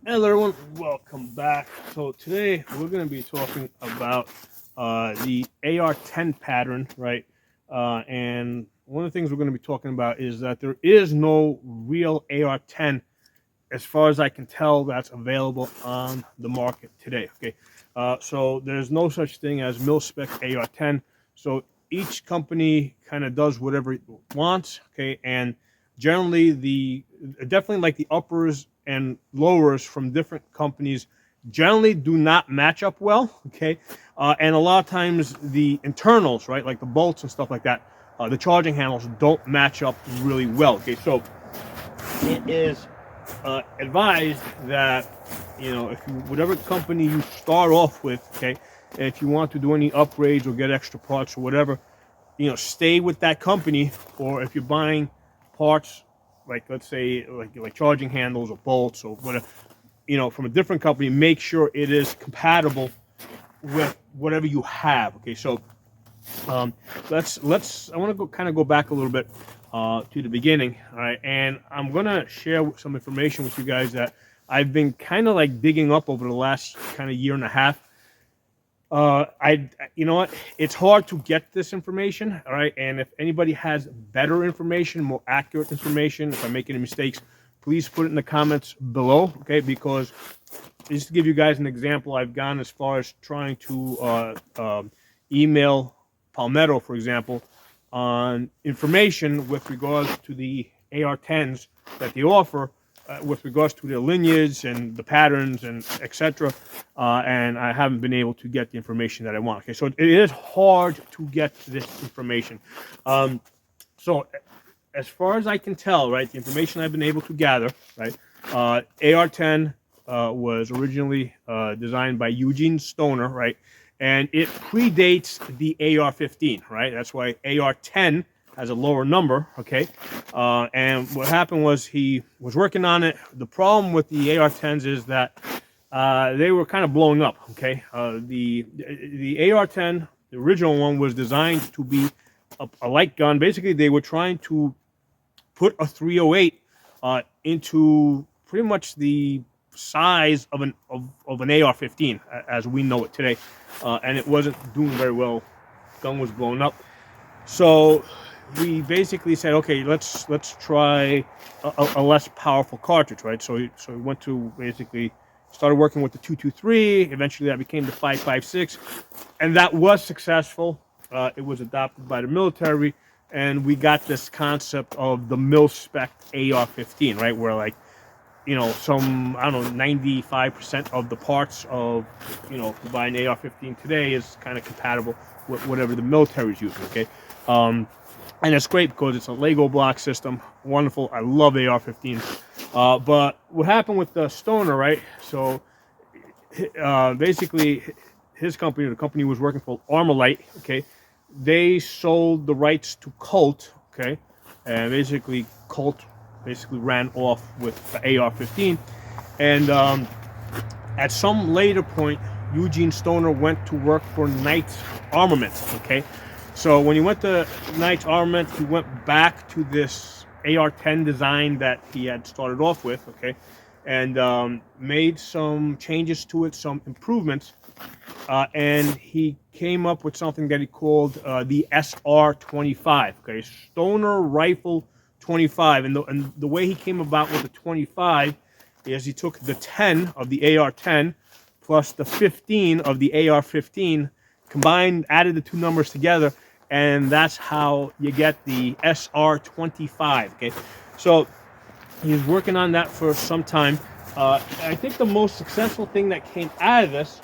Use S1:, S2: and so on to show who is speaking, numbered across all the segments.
S1: Hello everyone, welcome back. So today we're going to be talking about the AR-10 pattern, right? And one of the things we're going to be talking about is that there is no real AR-10, as far as I can tell, that's available on the market today. Okay, so there's no such thing as mil-spec AR-10. So each company kind of does whatever it wants. Okay, and generally definitely like the uppers and lowers from different companies generally do not match up well. Okay, and a lot of times the internals, right, like the bolts and stuff like that, the charging handles don't match up really well. Okay, so it is advised that, if you, whatever company you start off with, okay, and if you want to do any upgrades or get extra parts or whatever, stay with that company. Or if you're buying parts, like let's say like charging handles or bolts or whatever, from a different company, make sure it is compatible with whatever you have. Okay, so let's I want to go back a little bit to the beginning. All right, and I'm gonna share some information with you guys that I've been kind of like digging up over the last kind of year and a half. You know what? It's hard to get this information. All right, and if anybody has better information, more accurate information, if I make any mistakes, please put it in the comments below. Okay, because just to give you guys an example, I've gone as far as trying to email Palmetto, for example, on information with regards to the AR-10s that they offer, with regards to their lineage and the patterns and etc. And I haven't been able to get the information that I want. Okay, so it is hard to get this information. So as far as I can tell, right, the information I've been able to gather, right, AR-10 was originally designed by Eugene Stoner, right, and it predates the AR-15, right? That's why AR-10 has a lower number, okay? And what happened was he was working on it. The problem with the AR-10s is that they were kind of blowing up, okay? The AR-10, the original one, was designed to be a light gun. Basically, they were trying to put a 308 into pretty much the size of an AR-15 as we know it today, and it wasn't doing very well. Gun was blown up, so we basically said, okay, let's try a less powerful cartridge, right? So we went to basically started working with the 223. Eventually, that became the 5.56, and that was successful. It was adopted by the military, and we got this concept of the mil-spec AR-15, right? Where like, some, I don't know, 95% of the parts of, to buy an AR-15 today is kind of compatible with whatever the military is using, okay? And it's great because it's a Lego block system. Wonderful. I love AR-15s. But what happened with the Stoner, right? So basically, his company, the company he was working for, Armalite, okay, they sold the rights to Colt, okay, and basically Colt ran off with the AR-15, and at some later point, Eugene Stoner went to work for Knight's Armament, okay. So when he went to Knight's Armament, he went back to this AR-10 design that he had started off with, okay, and made some changes to it, some improvements, and he came up with something that he called the SR-25, okay, Stoner Rifle 25, and the way he came about with the 25 is he took the 10 of the AR-10 plus the 15 of the AR-15, combined, added the two numbers together, and that's how you get the SR-25. Okay, so he's working on that for some time. I think the most successful thing that came out of this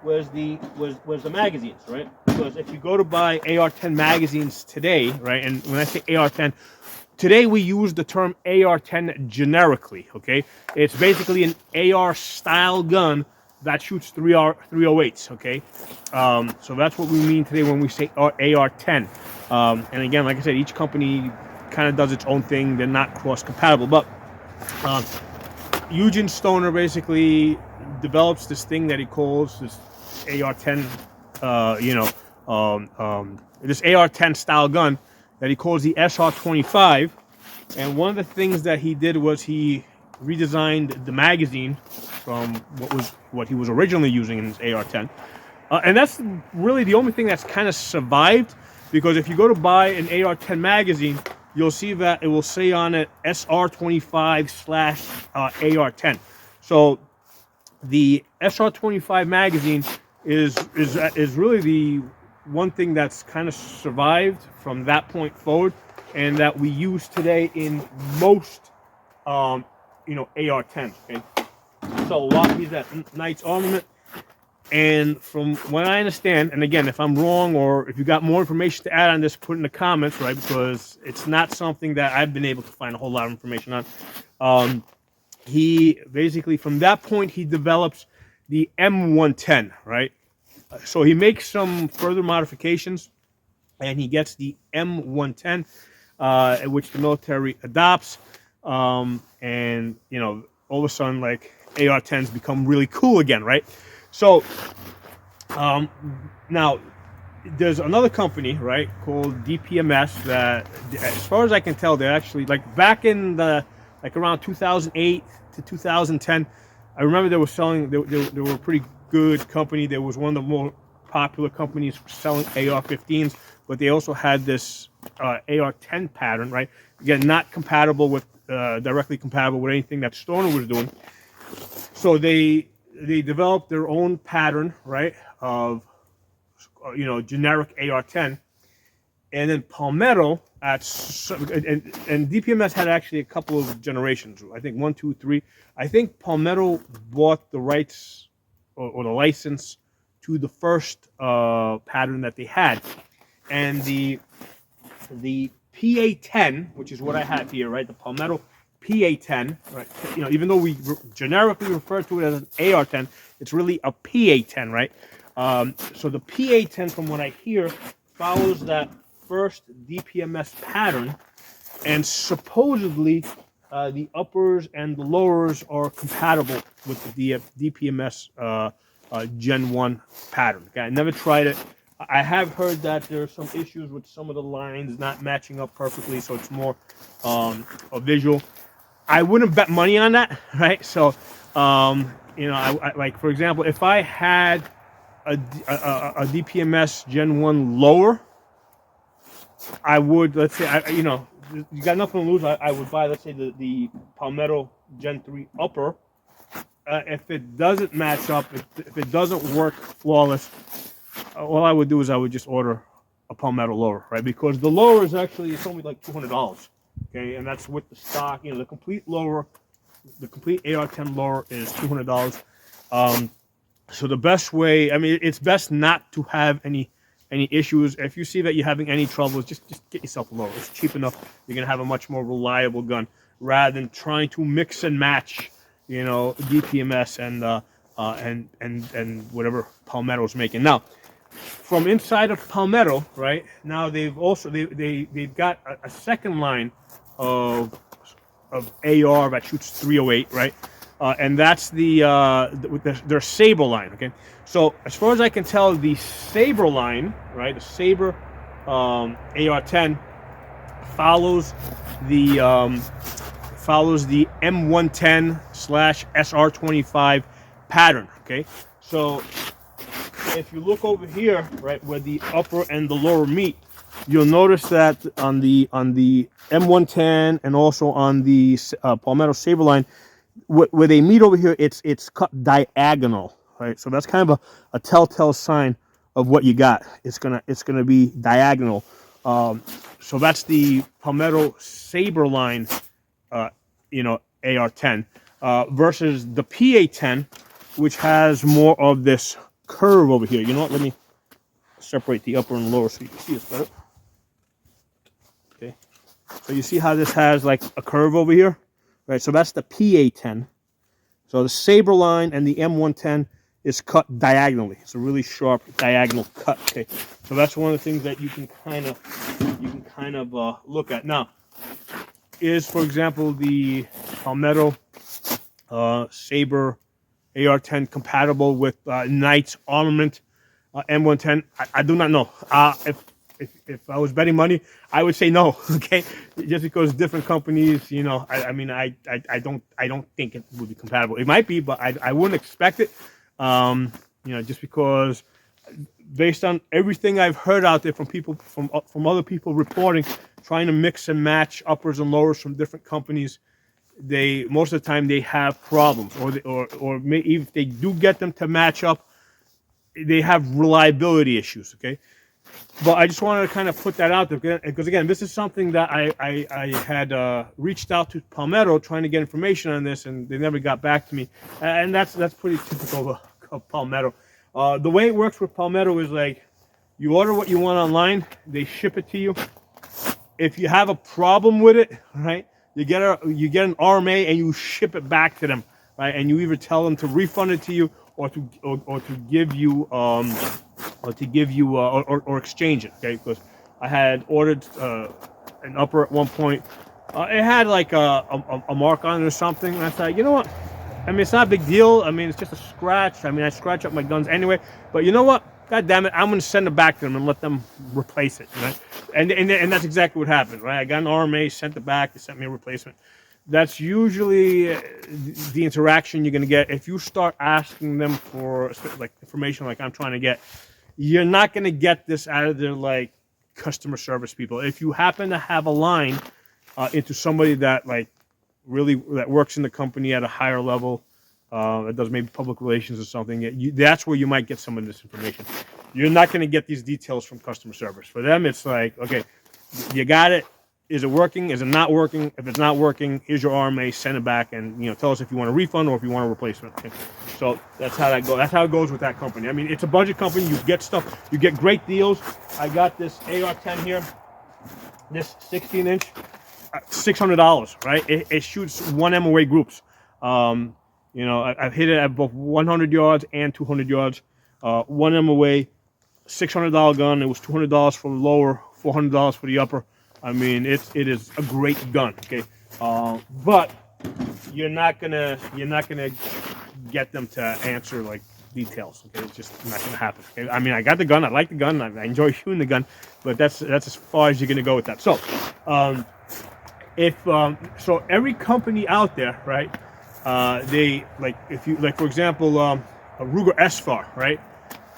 S1: was the magazines, right? Because if you go to buy AR-10 magazines today, right, and when I say AR-10, today we use the term AR-10 generically, okay? It's basically an AR-style gun that shoots 308s, okay? So that's what we mean today when we say AR-10. And again, like I said, each company kind of does its own thing. They're not cross-compatible. But Eugene Stoner basically develops this thing that he calls this AR-10, this AR-10 style gun that he calls the SR-25. And one of the things that he did was he redesigned the magazine from what he was originally using in his AR-10. And that's really the only thing that's kind of survived, because if you go to buy an AR-10 magazine, you'll see that it will say on it SR25/AR-10. So the SR25 magazine is really the one thing that's kind of survived from that point forward, and that we use today in most AR-10s. Okay, so Lockheed's that Knight's armament. And from what I understand, and again, if I'm wrong or if you got more information to add on this, put in the comments, right? Because it's not something that I've been able to find a whole lot of information on. He basically, from that point, he develops the M110, right? So he makes some further modifications, and he gets the M110, which the military adopts. And, all of a sudden, like, AR-10s become really cool again, right? So, now, there's another company, right, called DPMS that, as far as I can tell, they're actually, like, back in the, like, around 2008 to 2010, I remember they were selling, they were a pretty good company. There was one of the more popular companies selling AR-15s, but they also had this AR-10 pattern, right? Again, not compatible with, directly compatible with anything that Stoner was doing. So they developed their own pattern, right, of, generic AR-10. And then Palmetto, and DPMS had actually a couple of generations. I think 1, 2, 3. I think Palmetto bought the rights or the license to the first pattern that they had. And the PA-10, which is what I have here, right, the Palmetto PA-10, right? Even though we generically refer to it as an AR-10, it's really a PA-10, right? So the PA-10, from what I hear, follows that first DPMS pattern, and supposedly the uppers and the lowers are compatible with the DPMS Gen 1 pattern. Okay, I never tried it. I have heard that there's some issues with some of the lines not matching up perfectly, so it's more a visual. I wouldn't bet money on that, right? So, I like, for example, if I had a DPMS Gen 1 lower, I would, let's say, you got nothing to lose. I would buy, let's say, the Palmetto Gen 3 upper. If it doesn't match up, if it doesn't work flawless, all I would do is I would just order a Palmetto lower, right? Because the lower is actually, it's only like $200. Okay, and that's with the stock. The complete lower, the complete AR-10 lower is $200. So the best way, it's best not to have any issues. If you see that you're having any troubles, just get yourself a lower. It's cheap enough. You're gonna have a much more reliable gun rather than trying to mix and match, DPMS and whatever Palmetto's making. Now, from inside of Palmetto, right now, they've got a second line of AR that shoots 308, right? And that's their Saber line. Okay, so as far as I can tell, the Saber line, right, the Saber AR-10 follows the M110/SR25 pattern. Okay, so if you look over here, right, where the upper and the lower meet, you'll notice that on the M110 and also on the Palmetto Saber line, where they meet over here, it's cut diagonal, right? So that's kind of a telltale sign of what you got. It's gonna be diagonal. So that's the Palmetto Saber line, AR-10 versus the PA-10, which has more of this curve over here. You know what? Let me separate the upper and lower so you can see this better. Okay, so you see how this has like a curve over here, right? So that's the PA-10. So the Saber line and the M110 is cut diagonally. It's a really sharp diagonal cut. Okay, so that's one of the things that you can kind of look at. Now, is, for example, the Palmetto Saber AR-10 compatible with Knight's armament M110? I do not know. if I was betting money, I would say no. Okay, just because different companies, I mean, I don't think it would be compatible. It might be, but I wouldn't expect it. Just because based on everything I've heard out there from people from other people reporting, trying to mix and match uppers and lowers from different companies, they most of the time they have problems, or maybe if they do get them to match up, they have reliability issues. Okay, but I just wanted to kind of put that out there because again, this is something that I had reached out to Palmetto trying to get information on this, and they never got back to me, and that's pretty typical of Palmetto. The way it works with Palmetto is like you order what you want online, they ship it to you. If you have a problem with it, right, you get an RMA and you ship it back to them, right, and you either tell them to refund it to you or to give you or exchange it. Okay, because I had ordered an upper at one point. It had like a mark on it or something, and I thought, you know what? I mean, it's not a big deal. I mean, it's just a scratch. I mean, I scratch up my guns anyway. But you know what? God damn it, I'm going to send it back to them and let them replace it. Right? And that's exactly what happened, right? I got an RMA, sent it back, they sent me a replacement. That's usually the interaction you're going to get. If you start asking them for like information like I'm trying to get, you're not going to get this out of their like customer service people. If you happen to have a line into somebody that like really that works in the company at a higher level, that does maybe public relations or something, that's where you might get some of this information. You're not going to get these details from customer service. For them, it's like, okay, you got it. Is it working? Is it not working? If it's not working, here's your RMA. Send it back, and tell us if you want a refund or if you want a replacement. Okay? So that's how that goes. That's how it goes with that company. I mean, it's a budget company. You get stuff. You get great deals. I got this AR-10 here, this 16-inch, $600. Right? It shoots 1 MOA groups. I've hit it at both 100 yards and 200 yards. 1 MOA, $600 gun. It was $200 for the lower, $400 for the upper. I mean, it is a great gun, okay, but you're not gonna get them to answer like details, okay? It's just not gonna happen. Okay? I mean, I got the gun, I like the gun, I enjoy shooting the gun, but that's as far as you're gonna go with that. So, so every company out there, right? They like if you like for example, a Ruger S-FAR, right?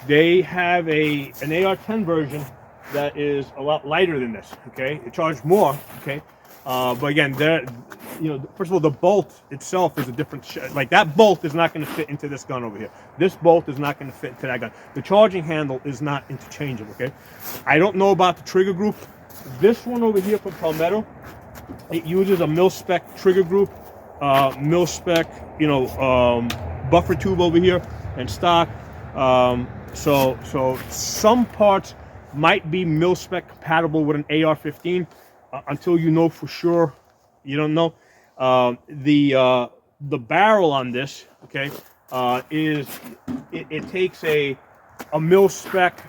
S1: They have an AR-10 version that is a lot lighter than this. Okay, it charged more. Okay, but again, first of all, the bolt itself is a different. Like that bolt is not going to fit into this gun over here. This bolt is not going to fit into that gun. The charging handle is not interchangeable. Okay, I don't know about the trigger group. This one over here from Palmetto, it uses a mil-spec trigger group, mil-spec, buffer tube over here and stock. So some parts might be mil-spec compatible with an AR-15 until you know for sure. You don't know. The barrel on this, okay, it takes a mil-spec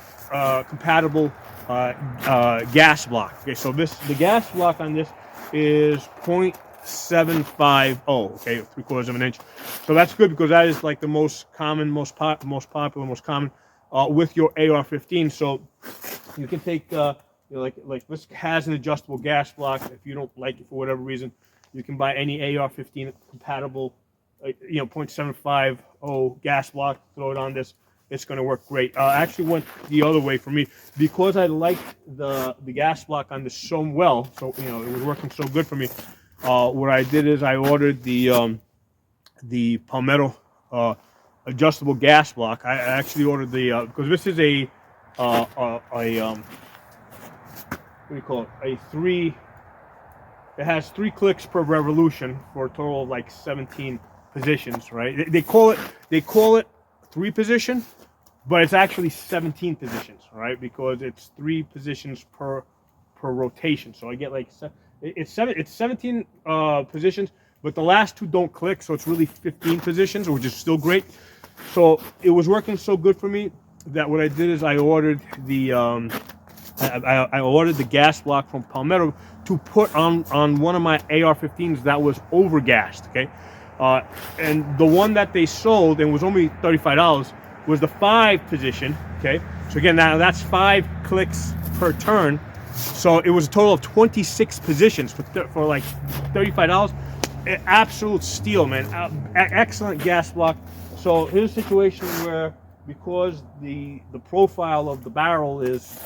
S1: compatible gas block. Okay, so the gas block on this is 0.750. Okay, 3/4 of an inch. So that's good because that is like the most common, most popular, most common with your AR-15. So you can take, like this has an adjustable gas block. If you don't like it for whatever reason, you can buy any AR-15 compatible, 0.750 gas block. Throw it on this. It's going to work great. Actually went the other way for me because I liked the gas block on this so well. So it was working so good for me. What I did is I ordered the Palmetto adjustable gas block. I actually ordered because this is a what do you call it? It has 3 clicks per revolution for a total of like 17 positions, right? They call it 3 position, but it's actually 17 positions, right? Because it's 3 positions per rotation. So I get like it's 17 positions, but the last 2 don't click, so it's really 15 positions, which is still great. So it was working so good for me that what I did is I ordered I ordered the gas block from Palmetto to put on one of my AR-15s that was overgassed. Okay, and the one that they sold and was only $35 was the 5 position. Okay, So again, now that's 5 clicks per turn. So it was a total of 26 positions for like $35. Absolute steal, man. Excellent gas block. So here's a situation where, because the profile of the barrel is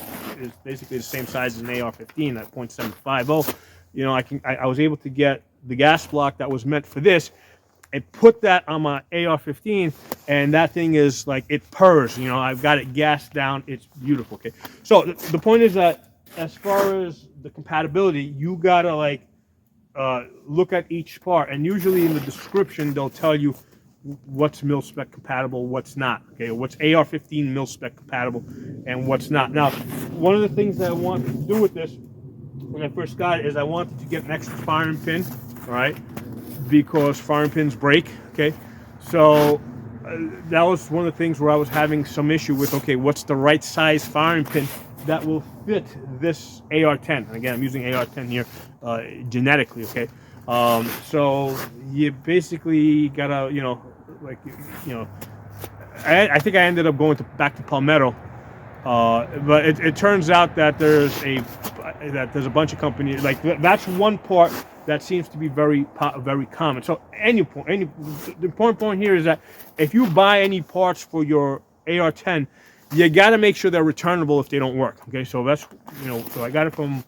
S1: basically the same size as an AR-15 at .750, you know, I was able to get the gas block that was meant for this and put that on my AR-15, and that thing is like, it purrs. You know, I've got it gassed down. It's beautiful. Okay, so the point is that as far as the compatibility, you gotta like look at each part, and usually in the description they'll tell you what's mil-spec compatible, what's not. Okay, what's AR-15 mil-spec compatible, and what's not. Now, one of the things that I wanted to do with this when I first got it is I wanted to get an extra firing pin, all right, because firing pins break. Okay, so that was one of the things where I was having some issue with. Okay, what's the right size firing pin that will fit this AR-10? And again, I'm using AR-10 here genetically. Okay, so you basically gotta, you know, like, you know, I think I ended up going back to Palmetto, but it turns out that there's a bunch of companies, like that's one part that seems to be very common. So the important point here is that if you buy any parts for your AR-10, you got to make sure they're returnable if they don't work. Okay, so that's, you know, so I got it from,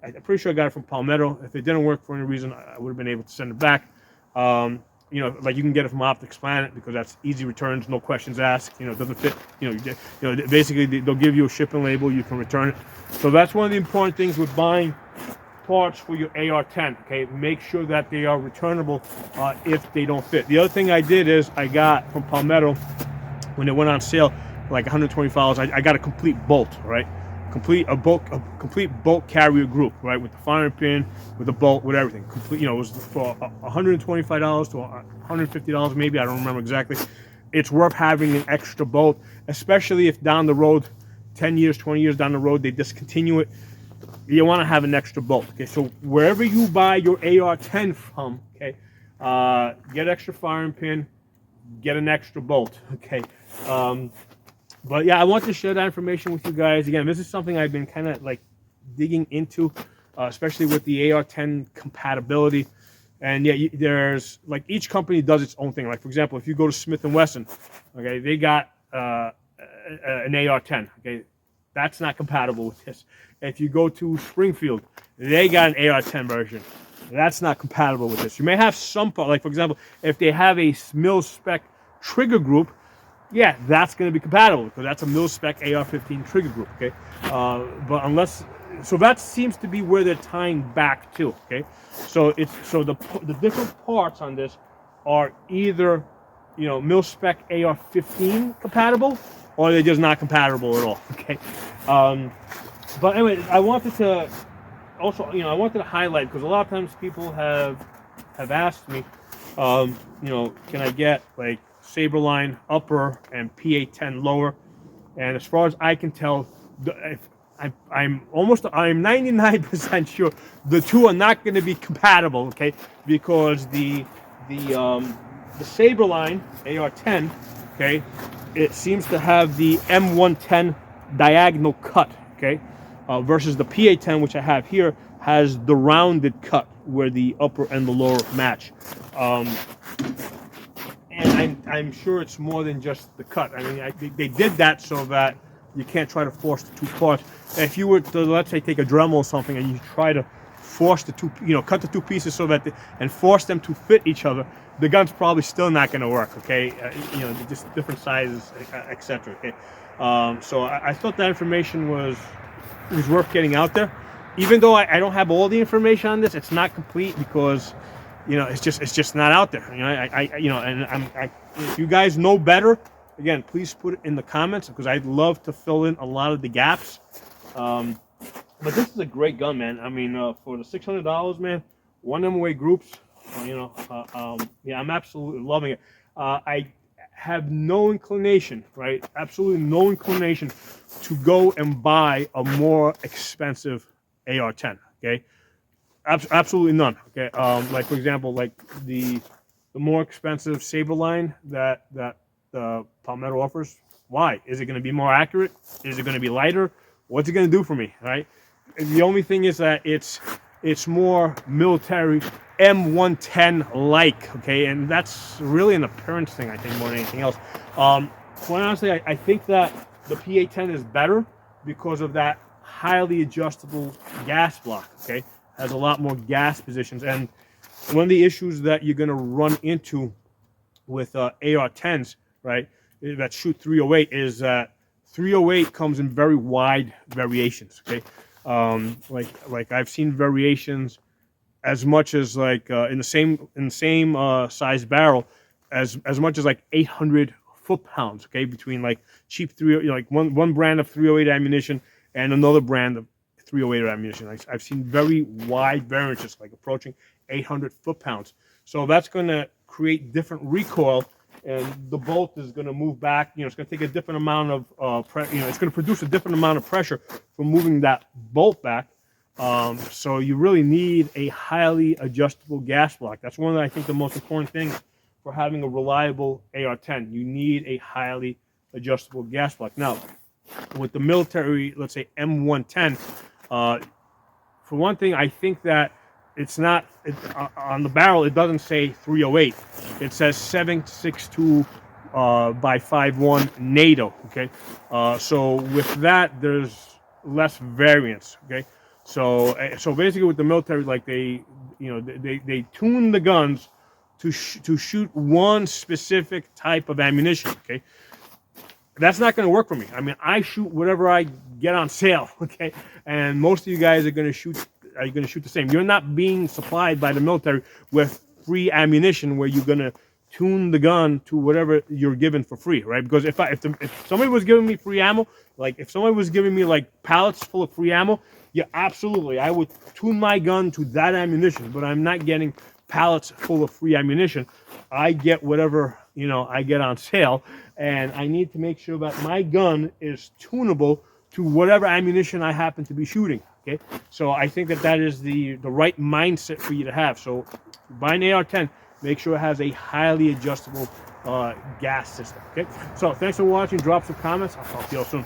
S1: I'm pretty sure I got it from Palmetto. If it didn't work for any reason, I would have been able to send it back. You know, like you can get it from Optics Planet because that's easy returns, no questions asked. You know, it doesn't fit. You know, basically they'll give you a shipping label, you can return it. So that's one of the important things with buying parts for your AR-10. Okay, make sure that they are returnable if they don't fit. The other thing I did is I got from Palmetto, when it went on sale, like $125, I got a complete bolt, right? Complete bolt carrier group, right, with the firing pin, with the bolt, with everything. Complete, you know, it was for $125 to $150 maybe. I don't remember exactly. It's worth having an extra bolt, especially if down the road, 10 years, 20 years down the road, they discontinue it. You want to have an extra bolt. Okay, so wherever you buy your AR-10 from, okay, get extra firing pin, get an extra bolt. Okay. But yeah, I want to share that information with you guys. Again, this is something I've been kind of like digging into, especially with the AR-10 compatibility. And yeah, there's like each company does its own thing. Like for example, if you go to Smith & Wesson, okay, they got an AR-10. Okay, that's not compatible with this. If you go to Springfield, they got an AR-10 version. That's not compatible with this. You may have some, like for example, if they have a mil-spec trigger group, yeah, that's going to be compatible because that's a mil-spec AR-15 trigger group, okay? But unless, so that seems to be where they're tying back to, okay? So the different parts on this are either, you know, mil-spec AR-15 compatible, or they're just not compatible at all, okay? But anyway, I wanted to also, you know, I wanted to highlight, because a lot of times people have asked me, you know, can I get like Saberline upper and PA-10 lower? And as far as I can tell, I'm 99% sure the two are not going to be compatible, okay? Because the Saberline AR-10, okay, it seems to have the M110 diagonal cut, okay, versus the PA-10, which I have here, has the rounded cut where the upper and the lower match. And I'm sure it's more than just the cut. I mean, they did that so that you can't try to force the two parts. If you were to, let's say, take a Dremel or something and you try to force the two, you know, cut the two pieces so that, and force them to fit each other, the gun's probably still not going to work, okay? You know, just different sizes, etc. Okay, so I thought that information was worth getting out there. Even though I don't have all the information on this, it's not complete because, you know, it's just not out there. You know, you know, and if you guys know better, again, please put it in the comments because I'd love to fill in a lot of the gaps. But this is a great gun, man. I mean, for the $600, man, one MOA groups, you know, yeah, I'm absolutely loving it. I have no inclination, right? Absolutely no inclination to go and buy a more expensive AR-10. Okay, absolutely none. Okay, like for example, like the more expensive Saberline that Palmetto offers, Why? Is it going to be more accurate? Is it going to be lighter? What's it going to do for me, right? And the only thing is that it's more military M110 like, okay, and that's really an appearance thing, I think, more than anything else. Quite honestly, I think that the PA-10 is better because of that highly adjustable gas block, okay? Has a lot more gas positions, and one of the issues that you're going to run into with AR-10s, right, that shoot 308 is that 308 comes in very wide variations, okay? Like I've seen variations as much as like in the same size barrel as much as like 800 foot-pounds, okay, between like cheap like one brand of 308 ammunition and another brand of 308 ammunition. I've seen very wide variances, like approaching 800 foot-pounds. So that's going to create different recoil, and the bolt is going to move back. You know, it's going to take a different amount of it's going to produce a different amount of pressure for moving that bolt back. So you really need a highly adjustable gas block. That's one of the, I think, the most important things for having a reliable AR-10. You need a highly adjustable gas block. Now, with the military, let's say M110, for one thing, I think that it's not on the barrel. It doesn't say 308. It says 7.62 by 5.1 NATO. Okay, so with that, there's less variance. Okay, so basically with the military, like they tune the guns to shoot one specific type of ammunition. Okay, that's not going to work for me. I mean, I shoot whatever I get on sale. Okay, and most of you guys are going to shoot the same. You're not being supplied by the military with free ammunition where you're going to tune the gun to whatever you're given for free, right? Because if somebody was giving me free ammo, like if somebody was giving me like pallets full of free ammo, yeah, absolutely, I would tune my gun to that ammunition. But I'm not getting pallets full of free ammunition. I get whatever I get on sale, and I need to make sure that my gun is tunable to whatever ammunition I happen to be shooting. Okay, so I think that is the right mindset for you to have. So buy an AR-10, make sure it has a highly adjustable gas system. Okay, so thanks for watching. Drop some comments. I'll talk to you all soon.